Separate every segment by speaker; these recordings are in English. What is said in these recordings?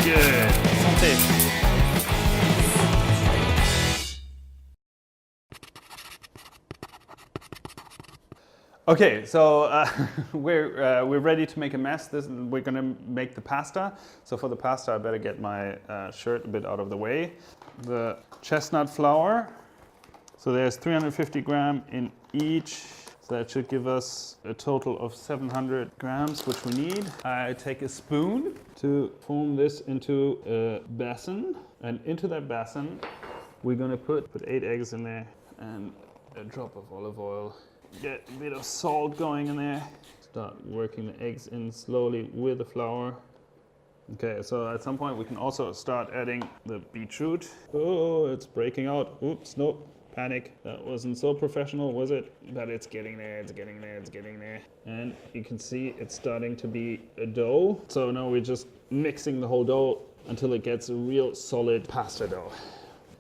Speaker 1: good. Santé. Okay, so we're ready to make a mess. We're gonna make the pasta. So for the pasta, I better get my shirt a bit out of the way. The chestnut flour. So there's 350 grams in each. So that should give us a total of 700 grams, which we need. I take a spoon to form this into a basin, and into that basin, we're gonna put 8 eggs in there and a drop of olive oil. Get a bit of salt going in there. Start working the eggs in slowly with the flour. Okay, so at some point we can also start adding the beetroot. Oh, it's breaking out. Oops, nope, panic. That wasn't so professional, was it? But it's getting there, it's getting there, it's getting there. And you can see it's starting to be a dough. So now we're just mixing the whole dough until it gets a real solid pasta dough.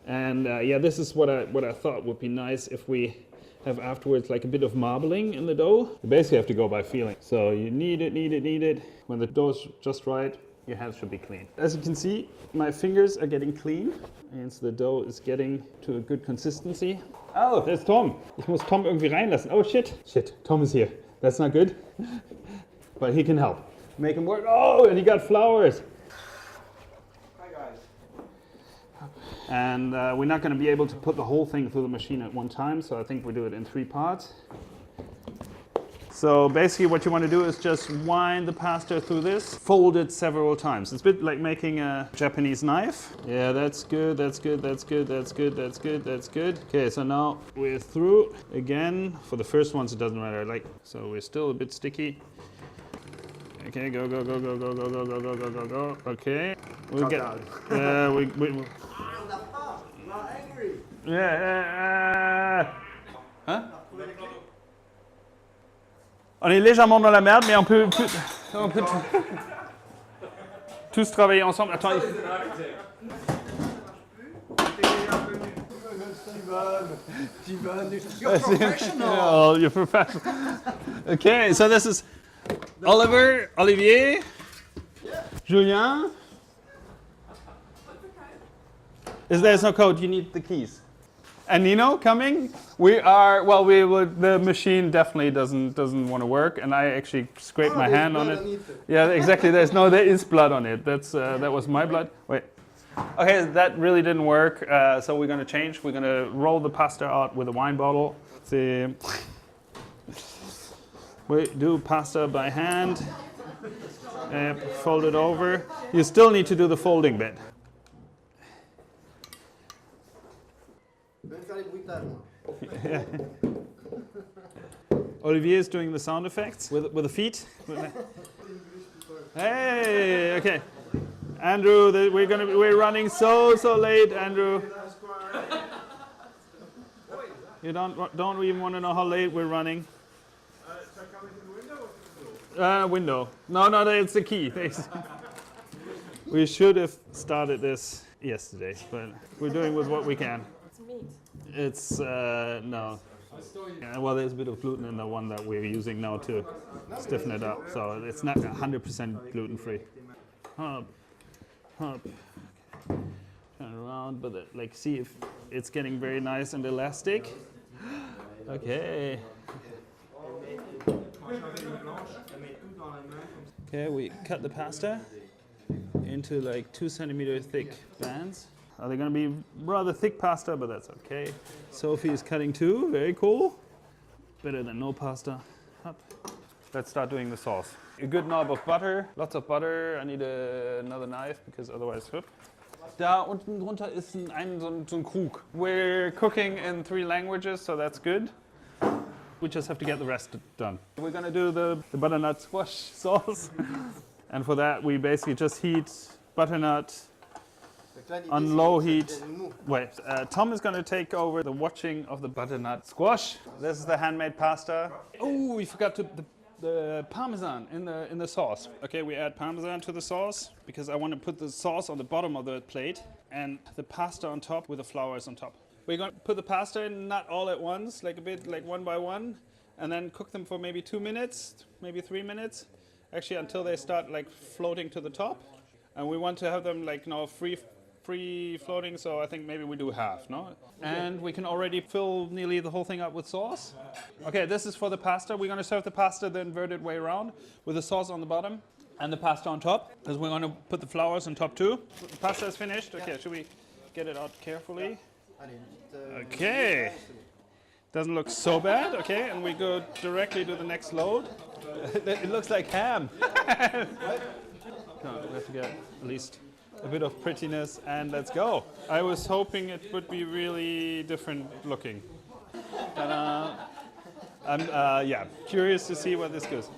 Speaker 1: And yeah, this is what I thought would be nice if we have afterwards like a bit of marbling in the dough. You basically have to go by feeling. So you knead it. When the dough's just right, your hands should be clean. As you can see, my fingers are getting clean, and so the dough is getting to a good consistency. Oh, there's Tom. Ich muss Tom irgendwie reinlassen. Oh shit, Tom is here. That's not good. But he can help. Make him work. Oh, and he got flowers. And we're not going to be able to put the whole thing through the machine at one time, so I think we do it in 3 parts. So basically what you want to do is just wind the pasta through this, fold it several times. It's a bit like making a Japanese knife. Yeah, that's good, that's good, that's good, that's good, that's good, that's good. Okay, so now we're through. Again, for the first ones it doesn't matter, so we're still a bit sticky. Okay, go. Okay. We'll get Yeah. Hein? On est légèrement dans la merde, mais on peut tous travailler ensemble. Attends. Oh, you're professional. Okay, so this is Olivier, Julian. There's no code, you need the keys. And Nino coming. The machine definitely doesn't want to work, and I actually scraped my hand on it. Yeah, exactly. There is blood on it. That was my blood. Wait. Okay, that really didn't work. So we're gonna change. We're gonna roll the pasta out with a wine bottle. Let's see. We do pasta by hand. Fold it over. You still need to do the folding bit. Yeah. Olivier is doing the sound effects with the feet. Hey, okay. Andrew, we're running so late, Andrew. You don't even want to know how late we're running. Window. No, it's the key. We should have started this yesterday, but we're doing with what we can. It's no. Yeah, well, there's a bit of gluten in the one that we're using now to stiffen it up, so it's not 100% gluten-free. Hop. Turn around, but see if it's getting very nice and elastic. Okay. Okay, we cut the pasta into 2 centimeter thick bands. They're going to be rather thick pasta, but that's okay. Sophie is cutting too. Very cool. Better than no pasta. Up. Let's start doing the sauce. A good knob of butter. Lots of butter. I need another knife because otherwise. Da unten drunter ist so ein Krug. We're cooking in 3 languages, so that's good. We just have to get the rest done. We're going to do the butternut squash sauce. And for that, we basically just heat butternut on low heat. Wait, Tom is going to take over the watching of the butternut squash. This is the handmade pasta. Oh, we forgot the parmesan in the sauce. Okay, we add parmesan to the sauce because I want to put the sauce on the bottom of the plate and the pasta on top with the flowers on top. We're going to put the pasta in, not all at once, a bit one by one, and then cook them for maybe 2 minutes, maybe 3 minutes, actually until they start floating to the top. and we want to have them like free floating. So I think maybe we do half, no? And we can already fill nearly the whole thing up with sauce. Okay, this is for the pasta. We're going to serve the pasta the inverted way around with the sauce on the bottom and the pasta on top, because we're going to put the flowers on top too. The pasta is finished. Okay, should we get it out carefully? Okay. Doesn't look so bad. Okay, and we go directly to the next load. It looks like ham. We have to get at least a bit of prettiness, and let's go. I was hoping it would be really different looking. I'm curious to see where this goes.